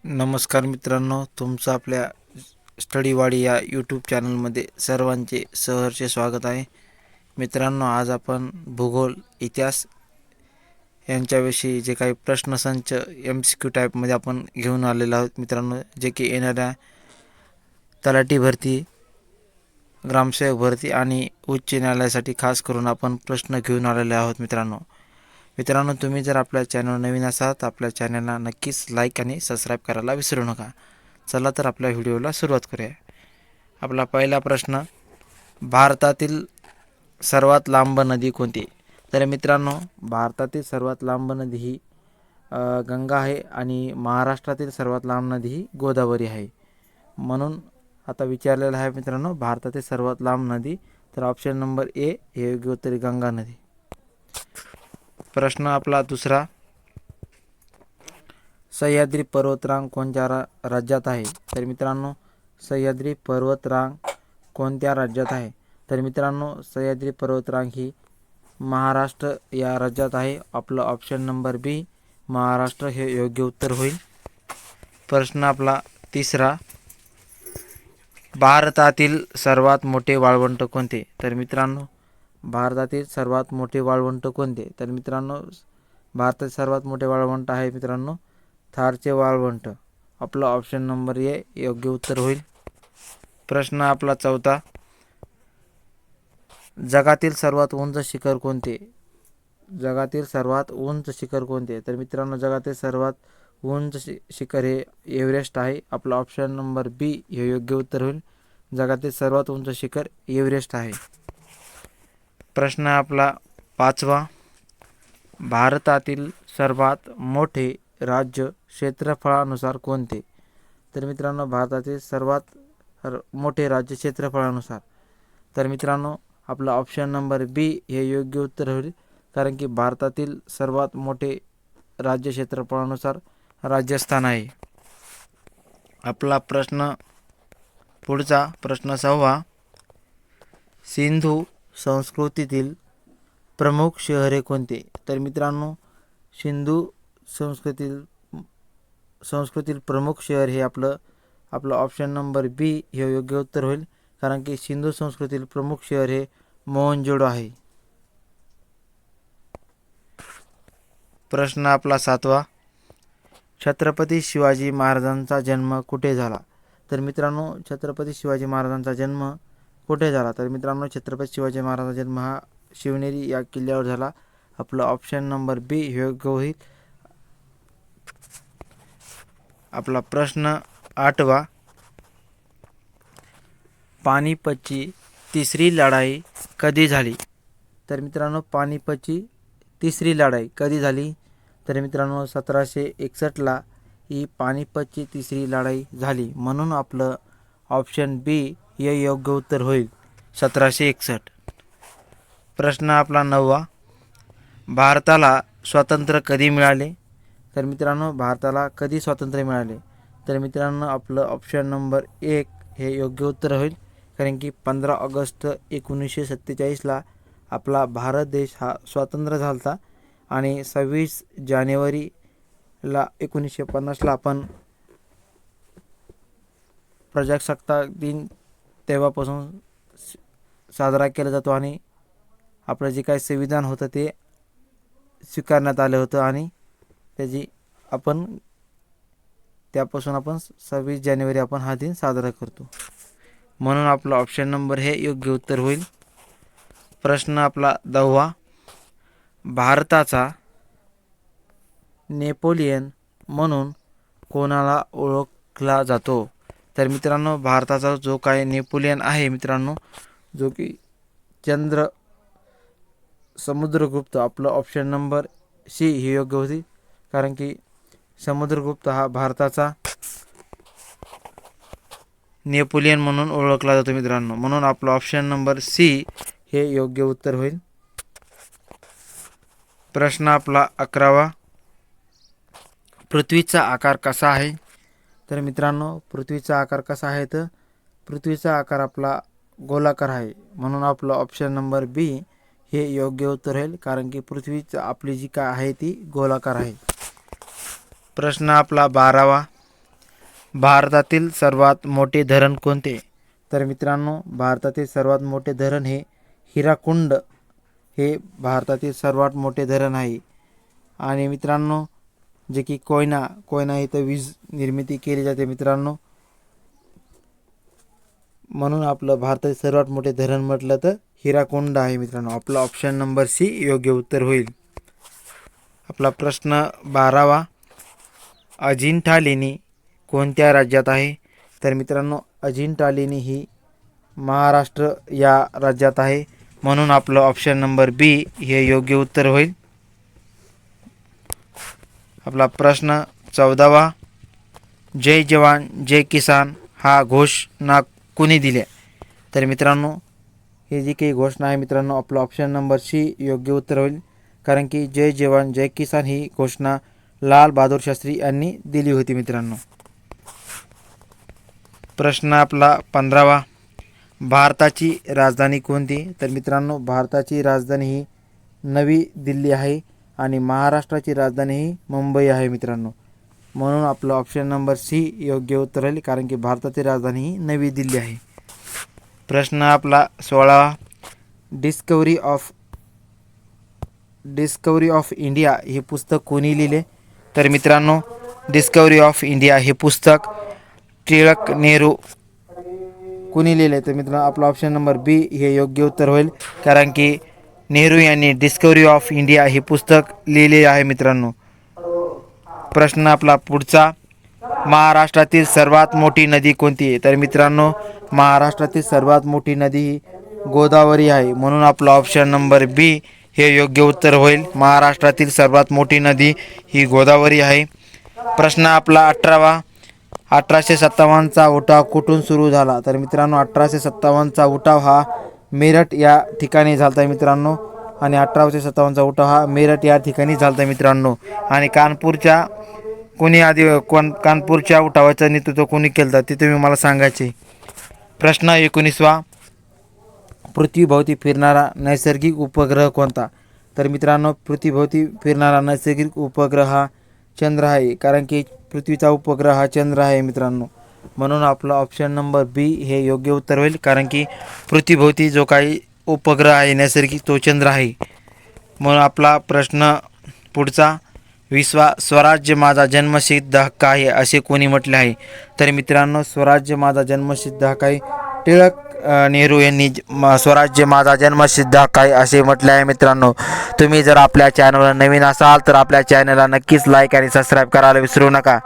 नमस्कार मित्रांनो, तुमचं आपल्या स्टडीवाडी या यूट्यूब चॅनलमध्ये सर्वांचे सहर्ष स्वागत आहे. मित्रांनो, आज आपण भूगोल, इतिहास यांच्याविषयी जे काही प्रश्नसंच MCQ टाईपमध्ये आपण घेऊन आलेलो आहोत मित्रांनो, जे की येणाऱ्या तलाठी भरती, ग्रामसेवक भरती आणि उच्च न्यायालयासाठी खास करून आपण प्रश्न घेऊन आलेले आहोत मित्रांनो, तुम्ही जर आपल्या चॅनल नवीन असाल तर आपल्या चॅनलला नक्कीच लाईक आणि सबस्क्राईब करायला विसरू नका. चला तर आपल्या व्हिडिओला सुरुवात करूया. आपला पहिला प्रश्न, भारतातील सर्वात लांब नदी कोणती? तर मित्रांनो, भारतातील सर्वात लांब नदी ही गंगा आहे आणि महाराष्ट्रातील सर्वात लांब नदी ही गोदावरी आहे. म्हणून आता विचारलेलं आहे मित्रांनो, भारतातील सर्वात लांब नदी, तर ऑप्शन नंबर ए हे योग्य उत्तर, गंगा नदी. प्रश्न आपला दुसरा, सह्याद्री पर्वतरांग कोणत्या राज्यात आहे? तर मित्रांनो, सह्याद्री पर्वतरांग कोणत्या राज्यात आहे? तर मित्रांनो, सह्याद्री पर्वतरांग ही महाराष्ट्र या राज्यात आहे. आपलं ऑप्शन नंबर बी महाराष्ट्र हे योग्य उत्तर होईल. प्रश्न आपला तिसरा, भारतातील सर्वात मोठे वाळवंट कोणते? तर मित्रांनो, भारतातील सर्वात मोठे वाळवंट कोणते? तर मित्रांनो, भारतातील सर्वात मोठे वाळवंट आहे मित्रांनो थारचे वाळवंट. आपलं ऑप्शन नंबर ए योग्य उत्तर होईल. प्रश्न आपला चौथा, जगातील सर्वात उंच शिखर कोणते? जगातील सर्वात उंच शिखर कोणते? तर मित्रांनो, जगातील सर्वात उंच शिखर हे एव्हरेस्ट आहे. आपलं ऑप्शन नंबर बी हे योग्य उत्तर होईल. जगातील सर्वात उंच शिखर एव्हरेस्ट आहे. प्रश्न आपला पाचवा, भारतातील सर्वात मोठे राज्य क्षेत्रफळानुसार कोणते? तर मित्रांनो, भारतातील सर्वात मोठे राज्य क्षेत्रफळानुसार, तर मित्रांनो आपला ऑप्शन नंबर बी हे योग्य उत्तर होईल. कारण की भारतातील सर्वात मोठे राज्य क्षेत्रफळानुसार राजस्थान आहे. आपला पुढचा प्रश्न सहावा, सिंधू संस्कृतीतील प्रमुख शहरे कोणते? तर मित्रांनो, सिंधू संस्कृतीतील प्रमुख शहर हे आपलं ऑप्शन नंबर बी हे योग्य उत्तर होईल. कारण की सिंधू संस्कृतीतील प्रमुख शहर हे मोहनजोडो आहे. प्रश्न आपला सातवा, छत्रपती शिवाजी महाराजांचा जन्म कुठे झाला? तर मित्रांनो, छत्रपती शिवाजी महाराजांचा जन्म कुठे झाला? तर मित्रांनो, छत्रपती शिवाजी महाराजांचा जन्म हा शिवनेरी या किल्ल्यावर झाला. आपलं ऑप्शन नंबर बी योग्य होईल. आपला प्रश्न आठवा, पानिपतची तिसरी लढाई कधी झाली? तर मित्रांनो, पानिपतची तिसरी लढाई कधी झाली? तर मित्रांनो, 1761ला ही पानिपतची तिसरी लढाई झाली. म्हणून आपलं ऑप्शन बी हे योग्य उत्तर होईल, 1761. प्रश्न आपला नववा, भारताला स्वातंत्र्य कधी मिळाले? तर मित्रांनो, भारताला कधी स्वातंत्र्य मिळाले? तर मित्रांनो, आपलं ऑप्शन नंबर एक हे योग्य उत्तर होईल. कारण की 15 ऑगस्ट 1947ला आपला भारत देश हा स्वतंत्र झाला होता आणि 26 जानेवारीला 1950ला आपण प्रजासत्ताक दिन तेव्हापासून साजरा केला जातो आणि आपलं जे काही संविधान होतं ते स्वीकारण्यात आलं होतं आणि त्यापासून आपण 26 जानेवारी आपण हा दिन साजरा करतो. म्हणून आपलं ऑप्शन नंबर हे योग्य उत्तर होईल. प्रश्न आपला 10वा, भारताचा नेपोलियन म्हणून कोणाला ओळखला जातो? तर मित्रांनो, भारताचा जो काही नेपोलियन आहे मित्रांनो, जो की समुद्रगुप्त, आपलं ऑप्शन नंबर सी ही योग्य होती. कारण की समुद्रगुप्त हा भारताचा नेपोलियन म्हणून ओळखला जातो मित्रांनो. म्हणून आपलं ऑप्शन नंबर सी हे योग्य उत्तर होईल. प्रश्न आपला 11वा, पृथ्वीचा आकार कसा आहे? तर मित्रांनो, पृथ्वीचा आकार कसा आहे? तर पृथ्वीचा आकार आपला गोलाकार आहे. म्हणून आपलं ऑप्शन नंबर बी हे योग्य उत्तर होईल. कारण की पृथ्वीची आपली जी काय आहे ती गोलाकार आहे. प्रश्न आपला 12वा, भारतातील सर्वात मोठे धरण कोणते? तर मित्रांनो, भारतातील सर्वात मोठे धरण हे हिराकुंड हे भारतातील सर्वात मोठे धरण आहे. आणि मित्रांनो, जे की कोयना इथं वीज निर्मिती केली जाते मित्रांनो. म्हणून आपलं भारतातील सर्वात मोठे धरण म्हटलं तर हिराकुंड आहे मित्रांनो. आपला ऑप्शन नंबर सी योग्य उत्तर होईल. आपला प्रश्न 12वा, अजिंठा लेणी कोणत्या राज्यात आहे? तर मित्रांनो, अजिंठा लेणी ही महाराष्ट्र या राज्यात आहे. म्हणून आपलं ऑप्शन नंबर बी हे योग्य उत्तर होईल. आपला प्रश्न 14वा, जय जवान जय किसान हा घोषणा कुणी दिल्या? तर मित्रांनो, हे जी काही घोषणा आहे मित्रांनो, आपलं ऑप्शन नंबर सी योग्य उत्तर होईल. कारण की जय जवान जय किसान ही घोषणा लाल बहादूर शास्त्री यांनी दिली होती मित्रांनो. प्रश्न आपला 15वा, भारताची राजधानी कोणती? तर मित्रांनो, भारताची राजधानी ही नवी दिल्ली आहे आणि महाराष्ट्राची राजधानी ही मुंबई आहे मित्रांनो. म्हणून आपलं ऑप्शन नंबर सी योग्य उत्तर राहील. कारण की भारताची राजधानी ही नवी दिल्ली आहे. प्रश्न आपला 16वा, डिस्कवरी ऑफ इंडिया हे पुस्तक कोणी लिहिले? तर मित्रांनो, डिस्कवरी ऑफ इंडिया हे पुस्तक टिळक नेहरू कोणी लिहिले? तर मित्रांनो, आपला ऑप्शन नंबर बी हे योग्य उत्तर होईल. कारण की नेहरू यांनी डिस्कवरी ऑफ इंडिया हे पुस्तक लिहिले आहे मित्रांनो. प्रश्न आपला पुढचा, महाराष्ट्रातील सर्वात मोठी नदी कोणती आहे? तर मित्रांनो, महाराष्ट्रातील सर्वात मोठी नदी ही गोदावरी आहे. म्हणून आपला ऑप्शन नंबर बी हे योग्य उत्तर होईल. महाराष्ट्रातील सर्वात मोठी नदी ही गोदावरी आहे. प्रश्न आपला 18वा, 1857चा उठाव कुठून सुरू झाला? तर मित्रांनो, 1857चा उठाव हा मेरठ या ठिकाणी झाला मित्रांनो. आणि 1857चा उठाव हा मेरठ या ठिकाणी झाला मित्रांनो. आणि कानपूरच्या कानपूरच्या उठावाचं नेतृत्व कोणी केलं ते तुम्ही मला सांगायचे. प्रश्न 19वा, पृथ्वीभोवती फिरणारा नैसर्गिक उपग्रह कोणता? तर मित्रांनो, पृथ्वीभोवती फिरणारा नैसर्गिक उपग्रह हा चंद्र आहे. कारण की पृथ्वीचा उपग्रह हा चंद्र आहे मित्रांनो. म्हणून आपलं ऑप्शन नंबर बी हे योग्य उत्तर होईल. कारण की पृथ्वीभोवती जो काही उपग्रह आहे नैसर्गिक तो चंद्र आहे. म्हणून आपला प्रश्न पुढचा, स्वराज्य माझा जन्मसिद्ध हक्क आहे असे कोणी म्हटले आहे? तर मित्रांनो, स्वराज्य माझा जन्मसिद्ध हक्क आहे टिळक नेहरू यांनी स्वराज्य माझा जन्मसिद्ध हक्क आहे असे म्हटले आहे मित्रांनो. तुम्ही जर आपल्या चॅनलवर नवीन असाल तर आपल्या चॅनलला नक्कीच लाईक आणि सबस्क्राईब करायला विसरू नका.